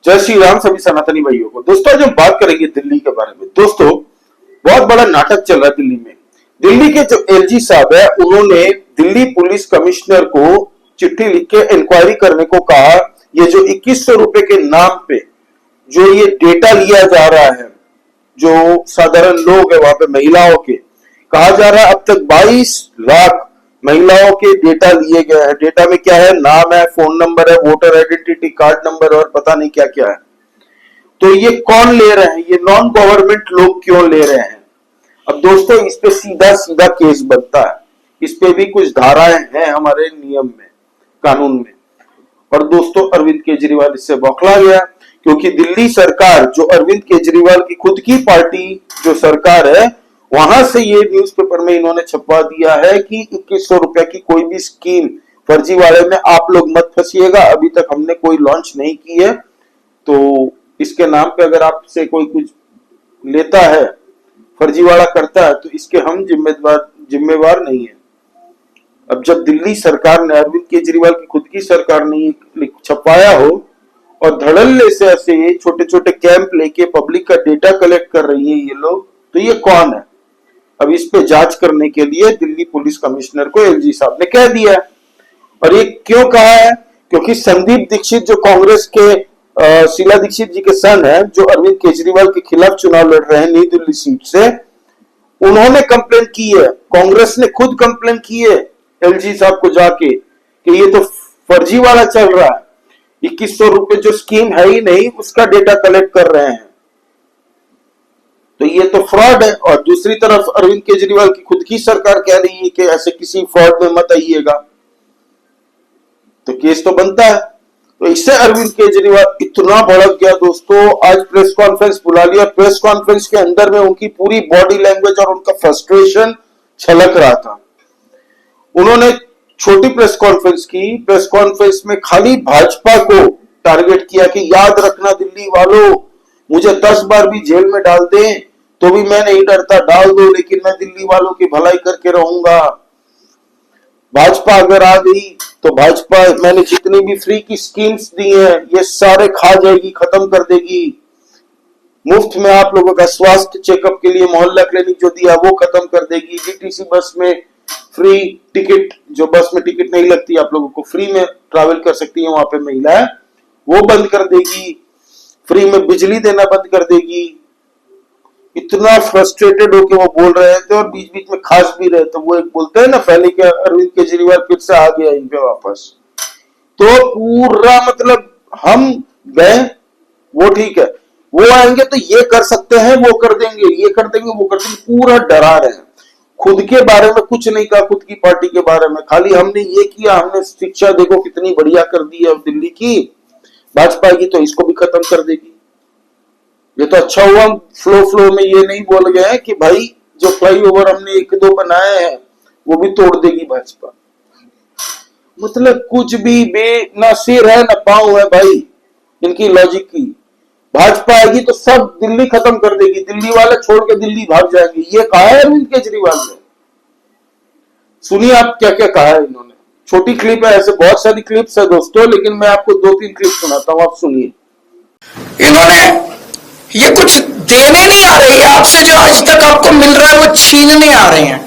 जय श्री राम सभी सनातनी भाइयों को। दोस्तों आज हम बात करेंगे दिल्ली के बारे में। दोस्तों बहुत बड़ा नाटक चल रहा है दिल्ली में। दिल्ली के जो एलजी साहब है उन्होंने दिल्ली पुलिस कमिश्नर को चिट्ठी लिख के इंक्वायरी करने को कहा। ये जो 2100 रुपए के नाम पे जो ये डेटा लिया जा रहा है, जो साधारण लोग है वहां पे महिलाओं के, कहा जा रहा है अब तक 22 लाख महिलाओं के डेटा लिए गए हैं। डेटा में क्या है? नाम है, फोन नंबर है, वोटर आइडेंटिटी कार्ड नंबर और पता नहीं क्या क्या है। तो ये कौन ले रहे हैं? ये नॉन गवर्नमेंट लोग क्यों ले रहे हैं? अब दोस्तों इस पे सीधा सीधा केस बनता है। इस पे भी कुछ धाराएं हैं हमारे नियम में, कानून में। और दोस्तों अरविंद केजरीवाल इससे बौखला गया क्योंकि दिल्ली सरकार, जो अरविंद केजरीवाल की खुद की पार्टी जो सरकार है, वहां से ये न्यूज़पेपर में इन्होंने छपवा दिया है कि 2100 रुपए की कोई भी स्कीम फर्जीवाड़े में आप लोग मत फंसिएगा। अभी तक हमने कोई लॉन्च नहीं की है, तो इसके नाम पे अगर आपसे कोई कुछ लेता है, फर्जीवाड़ा करता है, तो इसके हम जिम्मेवार नहीं है। अब जब दिल्ली सरकार ने, अरविंद केजरीवाल की खुद की सरकार ने ये छपवाया हो और धड़ल्ले से ऐसे छोटे छोटे कैंप लेके पब्लिक का डेटा कलेक्ट कर रही है ये लोग, तो ये कौन है? अब इस पे जांच करने के लिए दिल्ली पुलिस कमिश्नर को एलजी साहब ने कह दिया है। और ये क्यों कहा है? क्योंकि संदीप दीक्षित जो कांग्रेस के शीला दीक्षित जी के सन है, जो अरविंद केजरीवाल के खिलाफ चुनाव लड़ रहे हैं नई दिल्ली सीट से, उन्होंने कंप्लेन की है। कांग्रेस ने खुद कंप्लेन की है एलजी साहब को जाके कि ये तो फर्जीवाड़ा चल रहा है, 2100 रुपए जो स्कीम है ही नहीं उसका डेटा कलेक्ट कर रहे हैं, तो ये तो फ्रॉड है। और दूसरी तरफ अरविंद केजरीवाल की खुद की सरकार कह रही है कि ऐसे किसी फ्रॉड में मत आइएगा, तो केस तो बनता है। तो इससे अरविंद केजरीवाल इतना भड़क गया दोस्तों, आज प्रेस कॉन्फ्रेंस बुला लिया। प्रेस कॉन्फ्रेंस के अंदर में उनकी पूरी बॉडी लैंग्वेज और उनका फ्रस्ट्रेशन छलक रहा था। उन्होंने छोटी प्रेस कॉन्फ्रेंस की। प्रेस कॉन्फ्रेंस में खाली भाजपा को टारगेट किया कि याद रखना दिल्ली वालों, मुझे 10 बार भी जेल में डाल दें तो भी मैं नहीं डरता, डाल दो, लेकिन मैं दिल्ली वालों की भलाई करके रहूंगा। भाजपा अगर आ गई तो भाजपा, मैंने जितनी भी फ्री की स्कीम्स दी हैं ये सारे खा जाएगी, खत्म कर देगी। मुफ्त में आप लोगों का स्वास्थ्य चेकअप के लिए मोहल्ला क्लिनिक जो दिया वो खत्म कर देगी। डीटीसी बस में फ्री टिकट, जो बस में टिकट नहीं लगती, आप लोगों को फ्री में ट्रैवल कर सकती है वहां पे महिलाएं, वो बंद कर देगी। फ्री में बिजली देना बंद कर देगी। इतना फ्रस्ट्रेटेड होके वो बोल रहे थे और बीच बीच में खास भी रहे थे। वो एक बोलते हैं ना पहले के अरविंद केजरीवाल फिर से आ गया इन पे वापस, तो पूरा मतलब हम गए, वो ठीक है, वो आएंगे तो ये कर सकते हैं, वो कर देंगे, ये कर देंगे, वो कर देंगे, पूरा डरा रहे हैं। खुद के बारे में कुछ नहीं कहा, खुद की पार्टी के बारे में खाली हमने ये किया, हमने शिक्षा देखो कितनी बढ़िया कर दी है दिल्ली की, भाजपा की तो इसको भी खत्म कर देगी। ये तो अच्छा हुआ फ्लो में ये नहीं बोल गए कि भाई जो फ्लाईओवर हमने 1-2 बनाए हैं वो भी तोड़ देगी भाजपा। मतलब कुछ भी ना सिर है ना पांव है भाई इनकी लॉजिक की। भाजपा आएगी तो सब दिल्ली खत्म कर देगी, दिल्ली वाले छोड़ के दिल्ली भाग जाएंगे, ये कहा है अरविंद केजरीवाल ने। सुनिए आप क्या क्या कहा है इन्होंने। छोटी क्लिप है, ऐसे बहुत सारी क्लिप्स है दोस्तों, लेकिन मैं आपको 2-3 क्लिप सुनाता हूं, आप सुनिए। इन्होंने ये कुछ देने नहीं आ रही है आपसे, जो आज तक आपको मिल रहा है वो छीनने आ रहे हैं।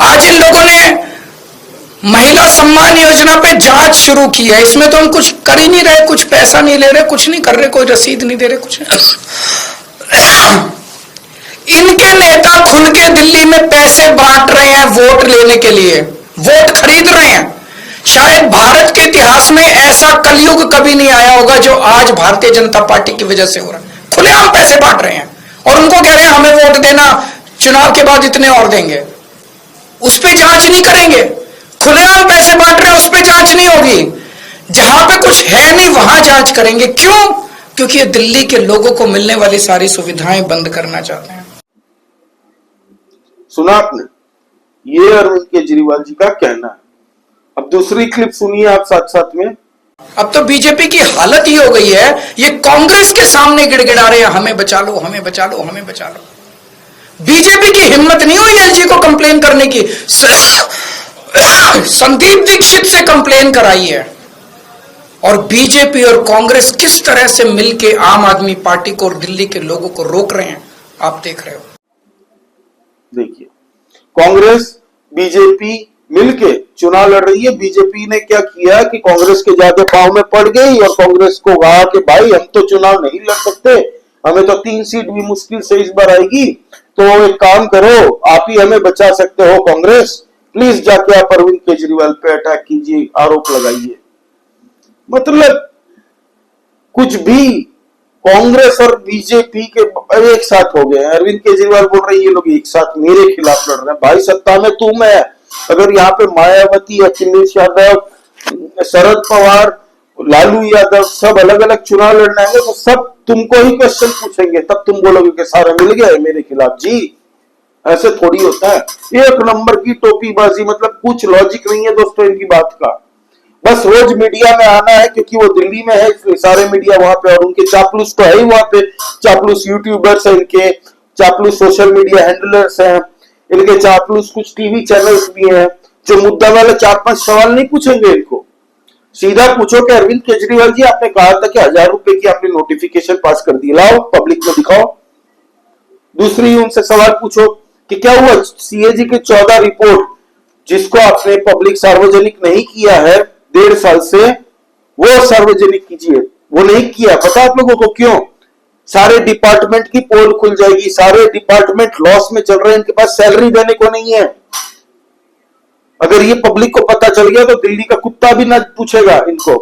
आज इन लोगों ने महिला सम्मान योजना पे जांच शुरू की है। इसमें तो हम कुछ कर ही नहीं रहे, कुछ पैसा नहीं ले रहे, कुछ नहीं कर रहे, कोई रसीद नहीं दे रहे, कुछ नहीं। इनके नेता खुल के दिल्ली में पैसे बांट रहे हैं वोट लेने के लिए, वोट खरीद रहे हैं। शायद भारत के इतिहास में ऐसा कलयुग कभी नहीं आया होगा जो आज भारतीय जनता पार्टी की वजह से हो रहा है। खुलेआम पैसे बांट रहे हैं और उनको कह रहे हैं हमें वोट देना, चुनाव के बाद इतने और देंगे। उस पर जांच नहीं करेंगे। खुलेआम पैसे बांट रहे हैं, उस पर जांच नहीं होगी। जहां पे कुछ है नहीं वहां जांच करेंगे। क्यों? क्योंकि ये दिल्ली के लोगों को मिलने वाली सारी सुविधाएं बंद करना चाहते हैं। सुना आपने, ये अरविंद केजरीवाल जी का कहना है। अब दूसरी क्लिप सुनिए आप साथ साथ में। अब तो बीजेपी की हालत ही हो गई है, ये कांग्रेस के सामने गिड़गिड़ा रहे हैं हमें बचा लो, हमें बचा लो, हमें बचा लो। बीजेपी की हिम्मत नहीं हुई एलजी को कंप्लेन करने की। संदीप दीक्षित से कंप्लेन कराई है। और बीजेपी और कांग्रेस किस तरह से मिलके आम आदमी पार्टी को और दिल्ली के लोगों को रोक रहे हैं, आप देख रहे हो। देखिए, कांग्रेस बीजेपी मिलके चुनाव लड़ रही है। बीजेपी ने क्या किया कि कांग्रेस के ज्यादा पांव में पड़ गई और कांग्रेस को कहा कि भाई हम तो चुनाव नहीं लड़ सकते, हमें तो 3 सीट भी मुश्किल से इस बार आएगी, तो एक काम करो, आप ही हमें बचा सकते हो कांग्रेस, प्लीज जाके आप अरविंद केजरीवाल पे अटैक कीजिए, आरोप लगाइए। मतलब कुछ भी कांग्रेस और बीजेपी के एक साथ हो गए। अरविंद केजरीवाल बोल रहे हैं ये लोग एक साथ मेरे खिलाफ लड़ रहे हैं। भाई सत्ता में तू मैं, अगर यहाँ पे मायावती, अखिलेश यादव, शरद पवार, लालू यादव सब अलग अलग चुनाव लड़ना है तो सब तुमको ही क्वेश्चन पूछेंगे, तब तुम बोलोगे कि सारे मिल गए मेरे खिलाफ। जी ऐसे थोड़ी होता है। एक नंबर की टोपीबाजी, मतलब कुछ लॉजिक नहीं है दोस्तों इनकी बात का। बस रोज मीडिया में आना है क्योंकि वो दिल्ली में है, इसलिए सारे मीडिया वहां पे, और उनके चापलूस तो है ही वहां पे, चापलूस यूट्यूबर्स है इनके, चापलूस सोशल मीडिया हैंडलर्स हैं इनके, चापलूस कुछ टीवी चैनल्स भी हैं जो मुद्दा वाले 4-5 सवाल नहीं पूछेंगे इनको। सीधा पूछो कि अरविंद केजरीवाल जी आपने कहा था कि 1000 रुपए की आपने नोटिफिकेशन पास कर दी, लाओ पब्लिक में दिखाओ। दूसरी उनसे सवाल पूछो कि क्या हुआ सीएजी की 14 रिपोर्ट जिसको आपने पब्लिक सार्वजनिक नहीं किया है 1.5 साल से, वो सार्वजनिक कीजिए। वो नहीं किया, पता आप लोगों को क्यों? सारे डिपार्टमेंट की पोल खुल जाएगी, सारे डिपार्टमेंट लॉस में चल रहे हैं, इनके पास सैलरी देने को नहीं है। अगर ये पब्लिक को पता चल गया तो दिल्ली का कुत्ता भी ना पूछेगा इनको,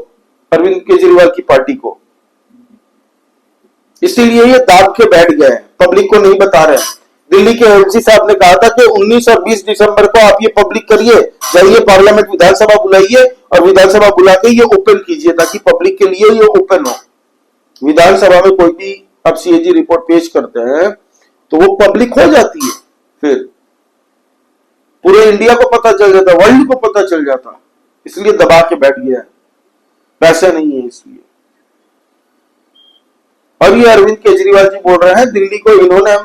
अरविंद केजरीवाल की पार्टी को। इसीलिए ये दाब के बैठ गए हैं, पब्लिक को नहीं बता रहे हैं। दिल्ली के एलजी साहब ने कहा था कि 19 और 20 दिसंबर को आप ये पब्लिक करिए, जाइए पार्लियामेंट विधानसभा बुलाइए और विधानसभा बुला के ये ओपन कीजिए ताकि पब्लिक के लिए ये ओपन हो। विधानसभा में कोई भी आप सीएजी रिपोर्ट पेश करते हैं तो वो पब्लिक हो जाती है, फिर पूरे इंडिया को पता चल जाता, वर्ल्ड को पता चल जाता। इसलिए दबा के बैठ गया है, पैसे नहीं है इसलिए। और ये अरविंद केजरीवाल जी बोल रहे हैं दिल्ली को इन्होंने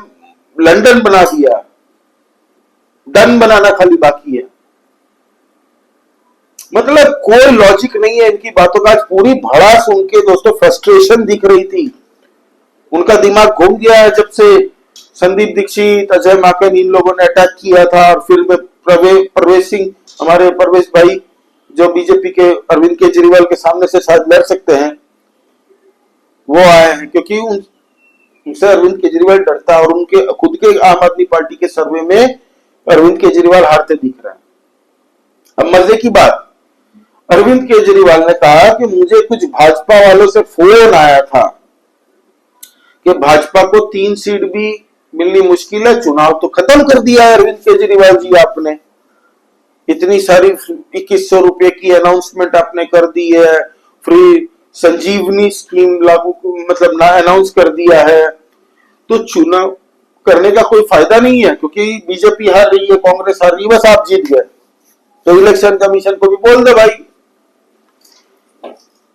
लंदन बना दिया, डन बनाना खाली बाकी है। मतलब कोई लॉजिक नहीं है इनकी बातों का। आज पूरी भड़ास उनके दोस्तों फ्रस्ट्रेशन दिख रही थी, उनका दिमाग घूम गया है जब से संदीप दीक्षित, अजय माकन इन लोगों ने अटैक किया था, और फिर परवेश सिंह, हमारे परवेश भाई जो बीजेपी के अरविंद केजरीवाल के सामने से शायद लड़ सकते हैं, वो आए हैं क्योंकि उनसे अरविंद केजरीवाल डरता है और उनके खुद के आम आदमी पार्टी के सर्वे में अरविंद केजरीवाल हारते दिख रहे हैं। अब मजे की बात, अरविंद केजरीवाल ने कहा कि मुझे कुछ भाजपा वालों से फोन आया था कि भाजपा को 3 सीट भी मिलनी मुश्किल है, चुनाव तो खत्म कर दिया है अरविंद केजरीवाल जी आपने, इतनी सारी 2100 रुपए की अनाउंसमेंट आपने कर दी है, फ्री संजीवनी स्कीम लागू मतलब ना अनाउंस कर दिया है, तो चुनाव करने का कोई फायदा नहीं है क्योंकि बीजेपी हार रही है, कांग्रेस हार रही है, बस आप जीत गए। तो इलेक्शन कमीशन को भी बोल दे भाई।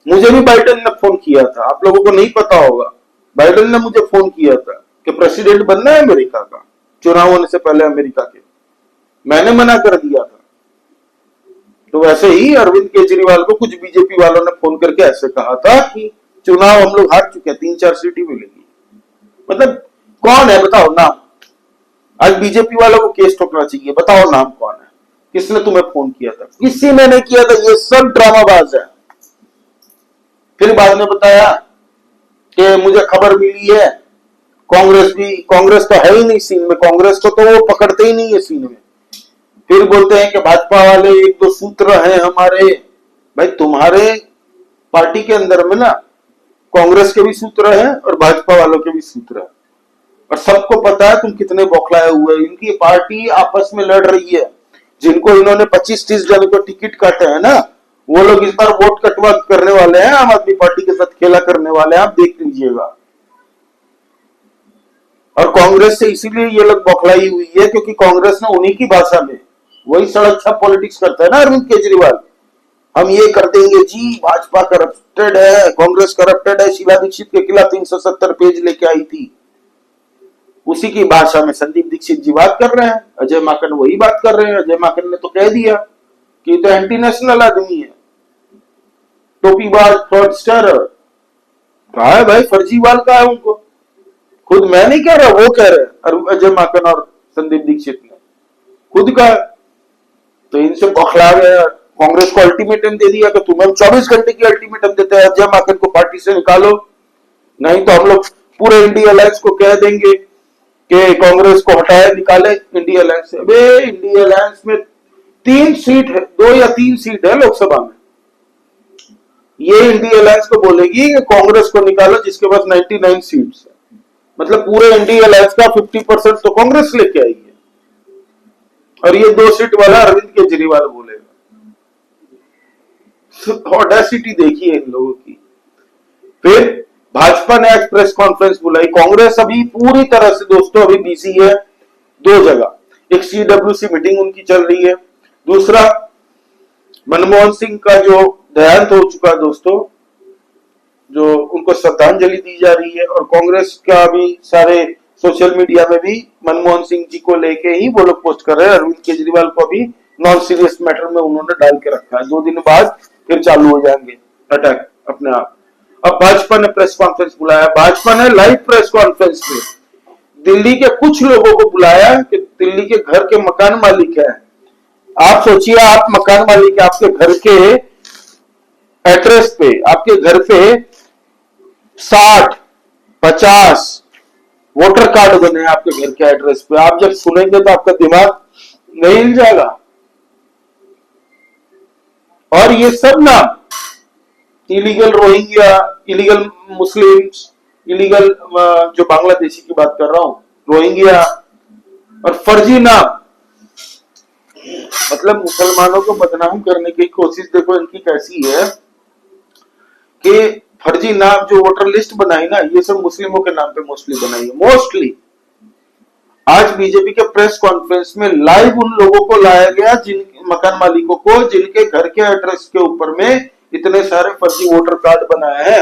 मुझे भी बाइडेन ने फोन किया था, आप लोगों को नहीं पता होगा, बाइडेन ने मुझे फोन किया था कि प्रेसिडेंट बनना है अमेरिका का, चुनाव होने से पहले अमेरिका के, मैंने मना कर दिया था। तो वैसे ही अरविंद केजरीवाल को कुछ बीजेपी वालों ने फोन करके ऐसे कहा था कि चुनाव हम लोग हार चुके हैं, 3-4 सीट ही मिलेगी। मतलब कौन है बताओ नाम? आज बीजेपी वालों को केस ठोकना चाहिए, बताओ नाम कौन है, किसने तुम्हें फोन किया था? किसी ने नहीं किया था, ये सब ड्रामाबाज है। फिर बाद में बताया कि मुझे खबर मिली है, कांग्रेस तो है ही नहीं सीन में, कांग्रेस को तो वो पकड़ते ही नहीं है सीन में। फिर बोलते हैं कि भाजपा वाले 1-2 सूत्र हैं हमारे। भाई तुम्हारे पार्टी के अंदर में ना कांग्रेस के भी सूत्र हैं और भाजपा वालों के भी सूत्र हैं, और सबको पता है तुम कितने बौखलाए हुए। इनकी पार्टी आपस में लड़ रही है, जिनको इन्होंने 25-30 जन को टिकट काटे हैं ना, वो लोग इस बार वोट कटवा करने वाले हैं, आम आदमी पार्टी के साथ खेला करने वाले हैं, आप देख लीजिएगा। और कांग्रेस से इसीलिए ये लोग बौखलाई हुई है क्योंकि कांग्रेस ने उन्हीं की भाषा में वही सड़क छाप पॉलिटिक्स करता है ना अरविंद केजरीवाल, हम ये कर देंगे जी, भाजपा करप्टेड है, कांग्रेस करप्टेड है, शीला दीक्षित के खिलाफ 370 पेज लेके आई थी, उसी की भाषा में संदीप दीक्षित जी बात कर रहे हैं, अजय माकन वही बात कर रहे हैं। अजय माकन ने तो कह दिया कि तो एंटी नेशनल आदमी है। टोपीबाज फ्रॉडस्टर। कहा है भाई, फर्जीवाल कहा है उनको? खुद मैं नहीं कह रहा, वो कह रहे हैं, अजय माकन और संदीप दीक्षित ने खुद कहा। तो इनसे बौखला गया, कांग्रेस को अल्टीमेटम दे दिया कि तुम्हें हम 24 घंटे की अल्टीमेटम देते हैं, अजय माकन को पार्टी से निकालो, नहीं तो हम लोग पूरे इंडिया अलायंस को कह देंगे कि कांग्रेस को हटाए, निकाले इंडिया अलायंस से। अबे इंडिया अलायंस में 3 सीट है, 2 या 3 सीट है लोकसभा में। ये इंडिया अलायंस को बोलेगी कि कांग्रेस को निकालो जिसके पास 99 सीट्स है, मतलब पूरे इंडिया अलायंस का 50% तो कांग्रेस लेके आई है, और ये 2 सीट वाला अरविंद केजरीवाल बोलेगा। ऑडेसिटी देखिए इन लोगों की। फिर भाजपा ने आज प्रेस कॉन्फ्रेंस बुलाई। कांग्रेस अभी पूरी तरह से दोस्तों अभी बिजी है 2 जगह, एक CWC मीटिंग उनकी चल रही है, दूसरा मनमोहन सिंह का जो देहांत हो चुका है दोस्तों, जो उनको श्रद्धांजलि दी जा रही है, और कांग्रेस का भी सारे सोशल मीडिया में भी मनमोहन सिंह जी को लेके ही वो लोग पोस्ट कर रहे हैं। अरविंद केजरीवाल को भी नॉन सीरियस मैटर में उन्होंने डाल के रखा है। 2 दिन बाद फिर चालू हो जाएंगे अटैक अपने आप। अब भाजपा ने प्रेस कॉन्फ्रेंस बुलाया। भाजपा ने लाइव प्रेस कॉन्फ्रेंस में दिल्ली के कुछ लोगों को बुलाया कि दिल्ली के घर के मकान मालिक है। आप सोचिए, आप मकान मालिक है, आपके घर के एड्रेस पे, आपके घर पे 60, 50 वोटर कार्ड बने आपके घर के एड्रेस पे। आप जब सुनेंगे तो आपका दिमाग नहीं हिल जाएगा। और ये सब नाम illegal Rohingya, illegal Muslims, illegal जो बांग्लादेशी की बात कर रहा हूं, रोहिंग्या, और फर्जी नाम, मतलब मुसलमानों को बदनाम करने की कोशिश देखो इनकी कैसी है कि फर्जी नाम जो वोटर लिस्ट बनाई ना, ये सब मुस्लिमों के नाम पे मोस्टली बनाई है, मोस्टली। आज बीजेपी के प्रेस कॉन्फ्रेंस में लाइव उन लोगों को लाया गया, जिन मकान मालिकों को जिनके घर के एड्रेस के ऊपर में इतने सारे फर्जी वोटर कार्ड बनाए हैं,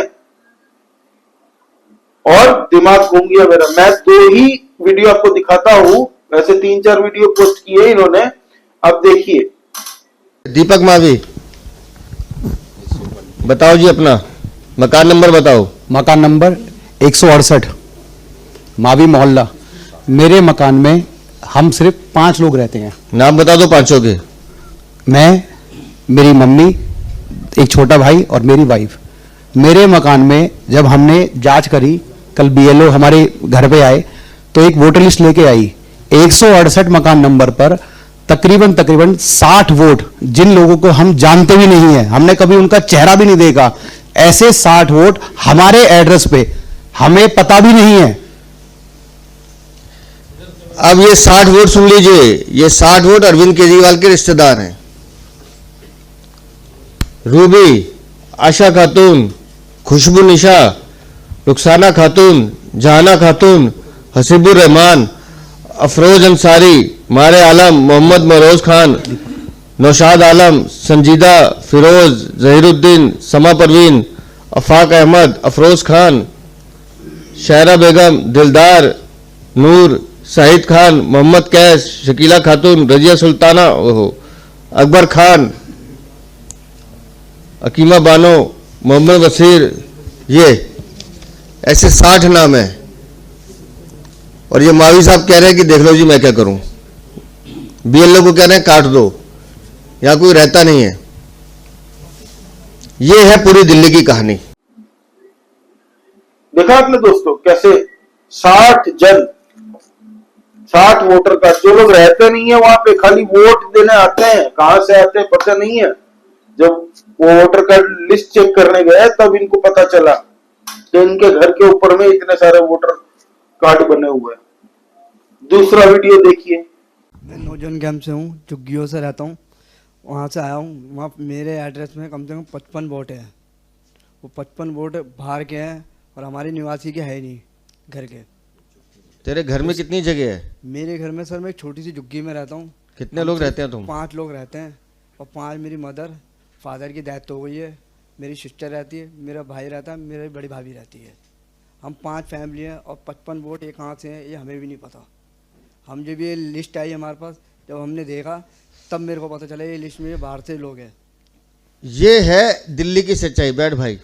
और दिमाग घूम गया मेरा। मैं 2 ही वीडियो आपको दिखाता हूं, वैसे 3-4 वीडियो पोस्ट किए इन्होंने, अब देखिए। दीपक मावी, बताओ जी अपना मकान नंबर बताओ। मकान नंबर 168, मावी मोहल्ला। मेरे मकान में हम सिर्फ 5 लोग रहते हैं। नाम बता दो 5 के। मैं, मेरी मम्मी, एक छोटा भाई और मेरी वाइफ। मेरे मकान में जब हमने जांच करी, कल BLO हमारे घर पे आए तो एक वोटर लिस्ट लेके आई। 168 मकान नंबर पर तकरीबन 60 वोट, जिन लोगों को हम जानते भी नहीं है, हमने कभी उनका चेहरा भी नहीं देखा, ऐसे 60 वोट हमारे एड्रेस पे, हमें पता भी नहीं है। अब ये 60 वोट सुन लीजिए, ये 60 वोट अरविंद केजरीवाल के रिश्तेदार हैं। रूबी, आशा खातून, खुशबू निशा, रुखसाना खातून, जहाना खातून, हसीबुर रहमान, अफरोज अंसारी, मारे आलम, मोहम्मद मरोज खान, नौशाद आलम, संजीदा, फिरोज, जहीरुद्दीन, समा परवीन, अफाक अहमद, अफरोज खान, शायरा बेगम, दिलदार, नूर, शाहिद खान, मोहम्मद कैस, शकीला खातून, रजिया सुल्ताना, अकबर खान, अकीमा बानो, मोहम्मद वसीर, ये ऐसे 60 नाम है। और ये मावी साहब कह रहे हैं कि देख लो जी मैं क्या करूं। BLO को कह रहे हैं काट दो, यहां कोई रहता नहीं है। ये है पूरी दिल्ली की कहानी। देखा आपने दोस्तों कैसे 60 वोटर का, जो लोग रहते नहीं है वहां पे, खाली वोट देने आते हैं, कहां से आते हैं पता नहीं है। जब वो वोटर कार्ड लिस्ट चेक करने गए तब इनको पता चला कि इनके घर के ऊपर में इतने सारे वोटर कार्ड बने हुए हैं। दूसरा वीडियो देखिए। मैं नौजवान कैंप से हूँ, झुग्गियों से रहता हूँ, वहाँ से आया हूँ। वहाँ मेरे एड्रेस में कम से कम 55 वोट है। वो 55 वोट बाहर के हैं और हमारे निवासी के है नहीं घर के। तेरे घर में कितनी जगह है? मेरे घर में सर मैं एक छोटी सी झुग्गी में रहता हूँ। कितने लोग रहते हैं तुम? 5 लोग रहते हैं, और 5 मेरी मदर फादर की डेथ हो गई है, मेरी सिस्टर रहती है, मेरा भाई रहता है, मेरी बड़ी भाभी रहती है। हम 5 फैमिली हैं, और 55 वोट ये कहाँ से हैं ये हमें भी नहीं पता। हम जब ये लिस्ट आई हमारे पास, जब हमने देखा तब मेरे को पता चला ये लिस्ट में बाहर से लोग हैं। ये है दिल्ली की सच्चाई। बैठ भाई,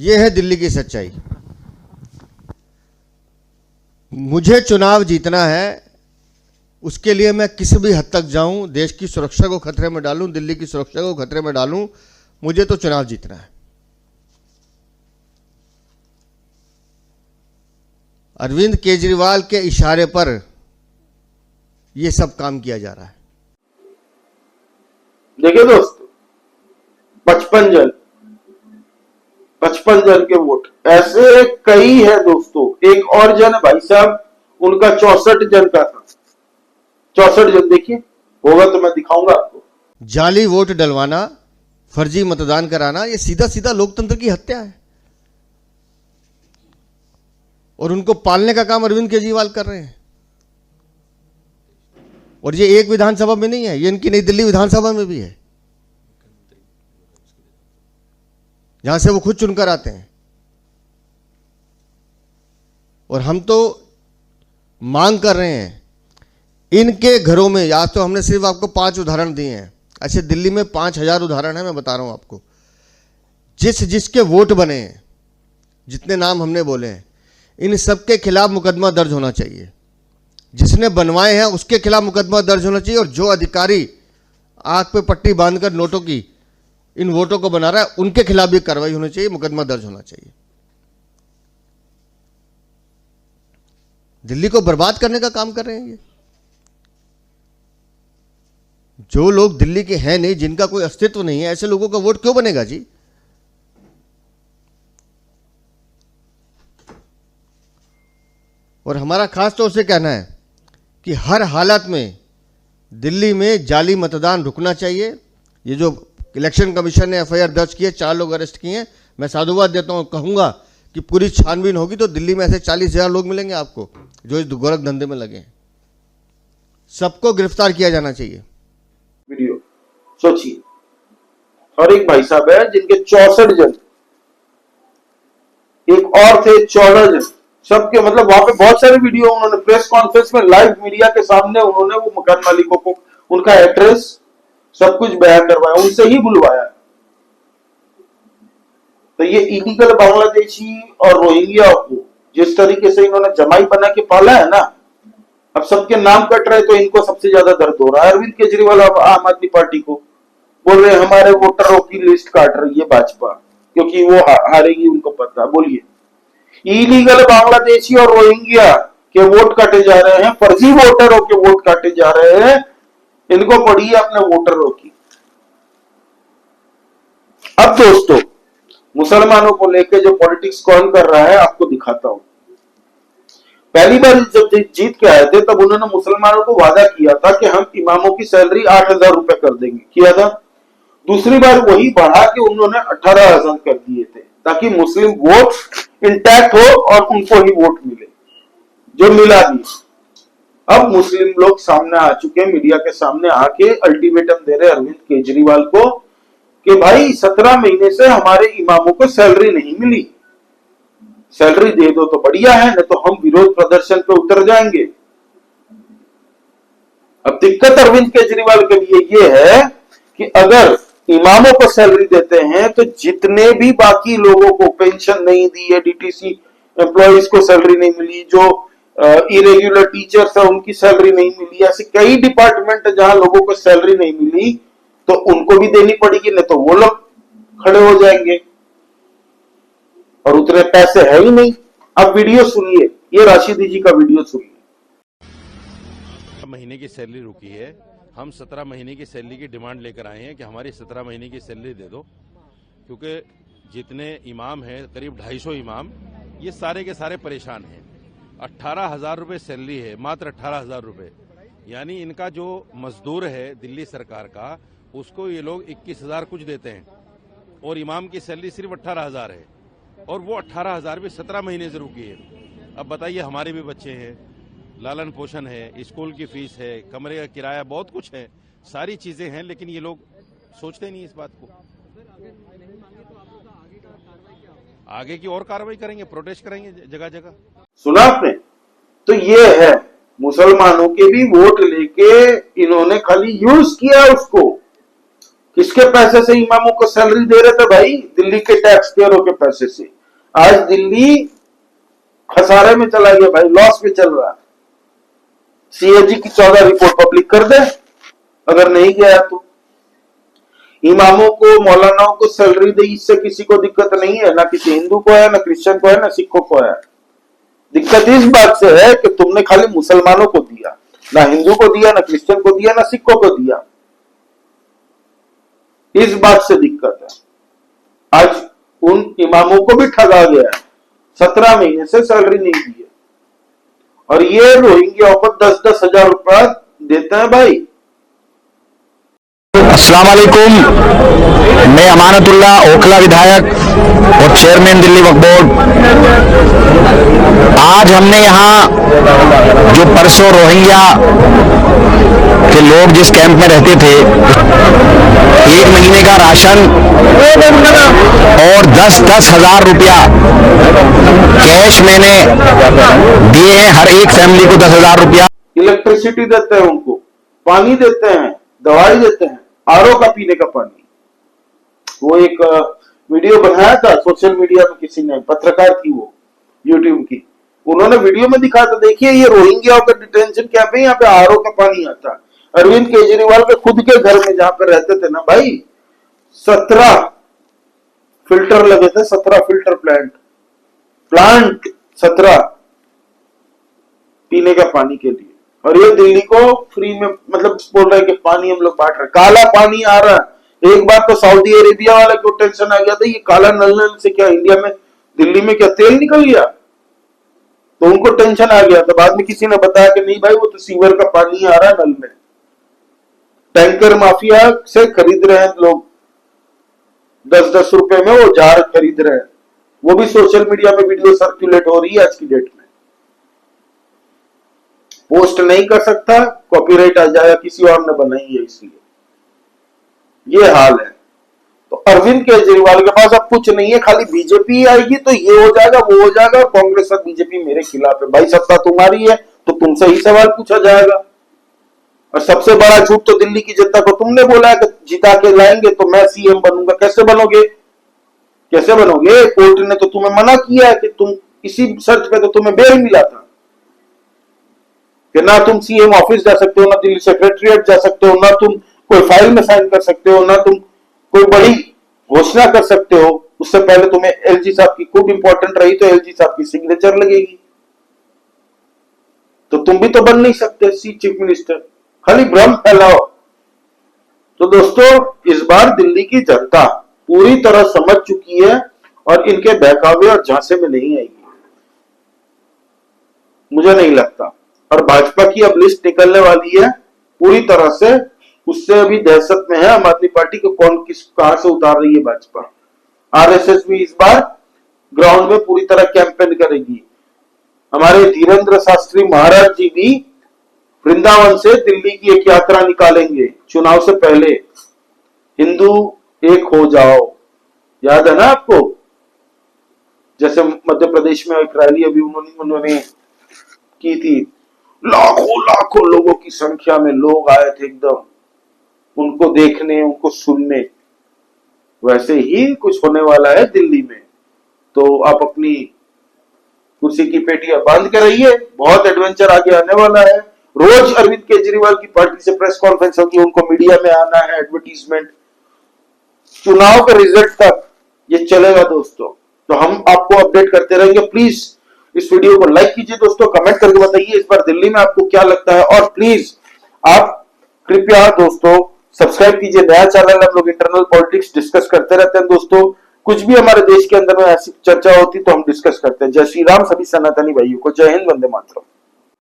ये है दिल्ली की सच्चाई। मुझे चुनाव जीतना है, उसके लिए मैं किसी भी हद तक जाऊं, देश की सुरक्षा को खतरे में डालूं, दिल्ली की सुरक्षा को खतरे में डालूं, मुझे तो चुनाव जीतना है। अरविंद केजरीवाल के इशारे पर यह सब काम किया जा रहा है। देखिए दोस्तों, 55 जन के वोट, ऐसे कई है दोस्तों। एक और जन भाई साहब, उनका 64 जन का था। 64 जन, देखिए होगा तो मैं दिखाऊंगा आपको। जाली वोट डलवाना, फर्जी मतदान कराना, यह सीधा सीधा लोकतंत्र की हत्या है। और उनको पालने का काम अरविंद केजरीवाल कर रहे हैं। और ये एक विधानसभा में नहीं है, ये इनकी नई दिल्ली विधानसभा में भी है, जहां से वो खुद चुनकर आते हैं। और हम तो मांग कर रहे हैं, इनके घरों में, आज तो हमने सिर्फ आपको 5 उदाहरण दिए हैं, ऐसे दिल्ली में 5000 उदाहरण है। मैं बता रहा हूं आपको, जिसके वोट बने हैं, जितने नाम हमने बोले हैं, इन सबके खिलाफ मुकदमा दर्ज होना चाहिए। जिसने बनवाए हैं उसके खिलाफ मुकदमा दर्ज होना चाहिए। और जो अधिकारी आंख पे पट्टी बांधकर नोटों की इन वोटों को बना रहा है, उनके खिलाफ भी कार्रवाई होनी चाहिए, मुकदमा दर्ज होना चाहिए। दिल्ली को बर्बाद करने का काम कर रहे हैं ये। जो लोग दिल्ली के हैं नहीं, जिनका कोई अस्तित्व नहीं है, ऐसे लोगों का वोट क्यों बनेगा जी? और हमारा खास तौर से कहना है कि हर हालत में दिल्ली में जाली मतदान रुकना चाहिए। ये जो इलेक्शन कमीशन ने एफआईआर दर्ज की है, 4 लोग अरेस्ट किए हैं, मैं साधुवाद देता हूं, कहूंगा कि पूरी छानबीन होगी तो दिल्ली में ऐसे 40,000 लोग मिलेंगे आपको जो इस गोरख धंधे में लगे हैं। सबको गिरफ्तार किया जाना चाहिए। वीडियो सोचिए। और एक भाई साहब है जिनके 64 जन, एक और थे 14 जन, सबके मतलब वहां पे बहुत सारे वीडियो उन्होंने प्रेस कॉन्फ्रेंस में लाइव मीडिया के सामने उन्होंने वो मकान मालिकों को उनका एड्रेस सब कुछ बयान करवाया, उनसे ही बुलवाया। तो ये इलीगल बांग्लादेशी और रोहिंग्या को जिस तरीके से इन्होंने जमाई बना के पाला है ना, अब सबके नाम कट रहे तो इनको सबसे ज्यादा दर्द हो रहा है। अरविंद केजरीवाल अब आम आदमी पार्टी को बोल रहे हमारे वोटरों की लिस्ट काट रही है भाजपा, क्योंकि वो हारेगी, उनको पता। बोलिए, इलीगल बांग्लादेशी और रोहिंग्या के वोट काटे जा रहे हैं, फर्जी वोटरों के वोट काटे जा रहे हैं। इनको पड़ी है अपने वोटरों की। अब दोस्तों, मुसलमानों को लेकर जो पॉलिटिक्स कौन कर रहा है आपको दिखाता हूं। पहली बार जब जीत के आए थे तब उन्होंने मुसलमानों को वादा किया था कि हम इमामों की सैलरी 8,000 रुपए कर देंगे, किया था। दूसरी बार वही बढ़ा के उन्होंने 18,000 कर दिए थे, ताकि मुस्लिम वोट इंटैक्ट हो और उनको ही वोट मिले, जो मिला भी। अब मुस्लिम लोग सामने आ चुके हैं, मीडिया के सामने आके अल्टीमेटम दे रहे अरविंद केजरीवाल को कि भाई 17 महीने से हमारे इमामों को सैलरी नहीं मिली, सैलरी दे दो तो बढ़िया है, नहीं तो हम विरोध प्रदर्शन पे उतर जाएंगे। अब दिक्कत अरविंद केजरीवाल के लिए ये है कि अगर इमामों को सैलरी देते हैं तो जितने भी बाकी लोगों को पेंशन नहीं दी है, डीटीसी एम्प्लॉइज को सैलरी नहीं मिली, जो इरेग्युलर टीचर्स है उनकी सैलरी नहीं मिली, ऐसे कई डिपार्टमेंट है जहां लोगों को सैलरी नहीं मिली, तो उनको भी देनी पड़ेगी, नहीं तो वो लोग खड़े हो जाएंगे। और उतने पैसे है ही नहीं। अब वीडियो सुनिए, ये राशिदी जी का वीडियो सुनिए। महीने की सैलरी रुकी है, हम 17 महीने की सैलरी की डिमांड लेकर आए हैं कि हमारी 17 महीने की सैलरी दे दो, क्योंकि जितने इमाम हैं, करीब 250 इमाम, ये सारे के सारे परेशान हैं। 18,000 रुपये सैलरी है, मात्र 18,000 रुपये, यानी इनका जो मजदूर है दिल्ली सरकार का, उसको ये लोग 21,000 कुछ देते हैं, और इमाम की सैलरी सिर्फ 18,000 है, और वो 18,000 भी 17 महीने से रुकी है। अब बताइए, हमारे भी बच्चे हैं, लालन पोषण है, स्कूल की फीस है, कमरे का किराया, बहुत कुछ है, सारी चीजें हैं, लेकिन ये लोग सोचते नहीं इस बात को। आगे की और कार्रवाई करेंगे, प्रोटेस्ट करेंगे जगह जगह। सुना आपने? तो ये है, मुसलमानों के भी वोट लेके इन्होंने खाली यूज किया उसको। किसके पैसे से इमामों को सैलरी दे रहे थे भाई? दिल्ली के टैक्स पेयरों के पैसे से। आज दिल्ली खसारे में चला गया भाई, लॉस में चल रहा है। सीएजी की 14 रिपोर्ट पब्लिक कर दे अगर नहीं गया तो। इमामों को, मौलानाओं को सैलरी दे, इससे किसी को दिक्कत नहीं है, ना किसी हिंदू को है, ना क्रिश्चियन को है, ना सिखों को है। दिक्कत इस बात से है कि तुमने खाली मुसलमानों को दिया, ना हिंदू को दिया, ना क्रिश्चियन को दिया, ना सिखों को दिया। इस बात से दिक्कत है। आज उन इमामों को भी ठगा गया है, 17 महीने से सैलरी नहीं दी है, और ये रोहिंग्या को 10-10 हजार रुपया देते हैं भाई। अस्सलाम वालेकुम, मैं अमानतुल्ला ओखला विधायक और चेयरमैन दिल्ली वक्फ बोर्ड। आज हमने यहाँ जो परसों रोहिंग्या के लोग जिस कैंप में रहते थे, 1 महीने का राशन और 10-10 हजार रुपया कैश मैंने दिए हैं हर एक फैमिली को 10 हजार रुपया। इलेक्ट्रिसिटी देते हैं उनको, पानी देते हैं, दवाई देते हैं, आरओ का पीने का पानी। वो एक वीडियो बनाया था सोशल मीडिया में, किसी ने, पत्रकार थी वो यूट्यूब की, उन्होंने वीडियो में दिखाया था, देखिए ये रोहिंग्या का डिटेंशन कैंप है, यहाँ पे आरओ का पानी आता है। अरविंद केजरीवाल के खुद के घर में जहां पर रहते थे ना भाई, 17 फिल्टर लगे थे, 17 फिल्टर प्लांट 17 पीने का पानी के लिए। और ये दिल्ली को फ्री में मतलब बोल रहे हैं कि पानी हम लोग बांट रहे, काला पानी आ रहा है। एक बार तो सऊदी अरेबिया वाले को टेंशन आ गया था, ये काला नल से क्या इंडिया में, दिल्ली में क्या तेल निकल गया, तो उनको टेंशन आ गया था। बाद में किसी ने बताया कि नहीं भाई, वो तो सीवर का पानी आ रहा है नल में। टैंकर माफिया से खरीद रहे हैं लोग, 10-10 रुपए में वो जार खरीद रहे हैं। वो भी सोशल मीडिया पे वीडियो सर्कुलेट हो रही है आज की डेट में। पोस्ट नहीं कर सकता, कॉपीराइट आ जाएगा, किसी और ने बनाई है इसलिए ये हाल है। तो अरविंद केजरीवाल के पास अब कुछ नहीं है, खाली बीजेपी आएगी तो ये हो जाएगा, वो हो जाएगा, और कांग्रेस और बीजेपी मेरे खिलाफ है। भाई सत्ता तुम्हारी है तो तुमसे ही सवाल पूछा जाएगा। और सबसे बड़ा झूठ तो दिल्ली की जनता को तुमने बोला है कि जिता के लाएंगे तो मैं सीएम बनूंगा। कैसे बनोगे, कैसे बनोगे? कोर्ट ने तो तुम्हें मना किया है कि तुम इसी शर्त पे तो तुम्हें बेल मिला था कि ना तुम सीएम ऑफिस जा सकते हो, ना दिल्ली सेक्रेटरीट जा सकते हो, ना तुम कोई फाइल में साइन कर सकते हो, ना तुम कोई बड़ी घोषणा कर सकते हो। उससे पहले तुम्हें एलजी साहब की, खूब इंपॉर्टेंट रही तो एलजी साहब की सिग्नेचर लगेगी, तो तुम भी तो बन नहीं सकते चीफ मिनिस्टर। खाली भ्रम फैलाओ। तो दोस्तों, इस बार दिल्ली की जनता पूरी तरह समझ चुकी है और इनके बहकावे और झांसे में नहीं आएगी, मुझे नहीं लगता। और भाजपा की अब लिस्ट निकलने वाली है पूरी तरह से, उससे अभी दहशत में है आम आदमी पार्टी को, कौन किस कहां से उतार रही है भाजपा। आरएसएस भी इस बार ग्राउंड में पूरी तरह कैंपेन करेगी। हमारे धीरेन्द्र शास्त्री महाराज जी भी वृंदावन से दिल्ली की एक यात्रा निकालेंगे चुनाव से पहले। हिंदू एक हो जाओ, याद है ना आपको? जैसे मध्य प्रदेश में एक रैली अभी उन्होंने की थी, लाखों लाखों लोगों की संख्या में लोग आए थे एकदम उनको देखने, उनको सुनने। वैसे ही कुछ होने वाला है दिल्ली में। तो आप अपनी कुर्सी की पेटियां बांध के रहिए, बहुत एडवेंचर आगे आने वाला है। रोज अरविंद केजरीवाल की पार्टी से प्रेस कॉन्फ्रेंस होगी, उनको मीडिया में आना है, एडवर्टीजमेंट। चुनाव के रिजल्ट तक ये चलेगा दोस्तों, तो हम आपको अपडेट करते रहेंगे। प्लीज इस वीडियो को लाइक कीजिए दोस्तों, कमेंट करके बताइए इस बार दिल्ली में आपको क्या लगता है, और प्लीज आप कृपया दोस्तों सब्सक्राइब कीजिए नया चैनल। हम लोग इंटरनल पॉलिटिक्स डिस्कस करते रहते हैं दोस्तों, कुछ भी हमारे देश के अंदर में ऐसी चर्चा होती तो हम डिस्कस करते हैं। जय श्री राम सभी सनातनी भाइयों को, जय हिंद, वंदे मातरम।